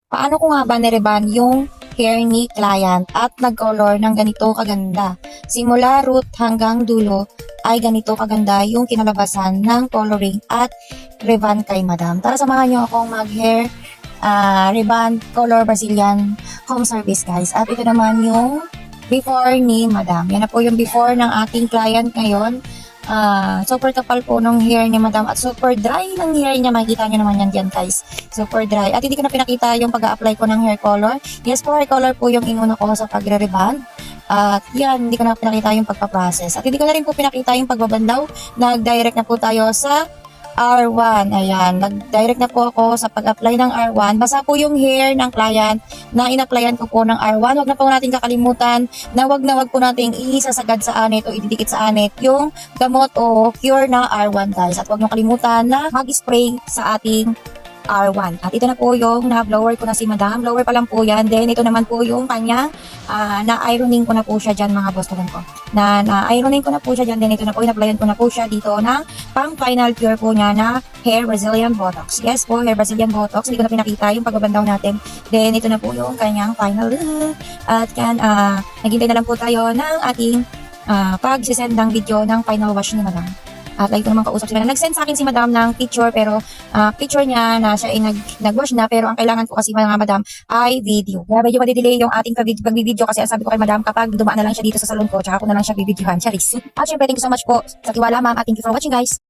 Paano ko nga ba nireban yung hair ni client at nag-color ng ganito kaganda? Simula root hanggang dulo ay ganito kaganda yung kinalabasan ng coloring at reban kay madam. Tara samahan niyo akong mag-hair reban color Brazilian home service guys. At ito naman yung before ni madam. Yan na po yung before ng ating client ngayon. Super kapal po ng hair ni madam at super dry ng hair niya. Makikita nyo naman yan dyan guys. Super dry. At hindi ko na pinakita yung pag-a-apply ko ng hair color. Yes po, hair color po yung inuna ko sa pagre-reband. At yan, hindi ko na pinakita yung pagpa-process. At hindi ko na rin po pinakita yung pagbabandaw. Nag-direct na po tayo sa R1. Ayan, nag-direct na po ako sa pag-apply ng R1. Basa po yung hair ng client na in-applyan ko po ng R1. Huwag na po natin kakalimutan na wag po nating isasagad sa anit o ididikit sa anit yung gamot o cure na R1 guys. At huwag nyo kalimutan na mag-spray sa ating R1. At ito na po yung na-blower ko na si madam. Blower pa lang po yan. Then ito naman po yung kanya na-ironing ko na po siya dyan mga boss ko na-ironing ko na po siya dyan. Then ito na po, in-applyan ko na po siya dito na pang final cure po niya na hair Brazilian Botox. Yes po, hair Brazilian Botox. Hindi ko na pinakita yung pagbabandaw natin. Then ito na po yung kanyang final look. At yan, naghintay na lang po tayo ng ating pag-send ng video ng final wash ni madam. At lagi ko naman kausap si madam. Nag-send sa akin si madam ng picture pero picture niya na siya ay nag-wash na pero ang kailangan ko kasi mga madam ay video. Kaya medyo madidelay yung ating pag-video kasi ang sabi ko kay madam kapag dumaan na lang siya dito sa salon ko tsaka ako na lang siya bibidyohan. Charis. At syempre thank you so much po sa tiwala ma'am at thank you for watching guys.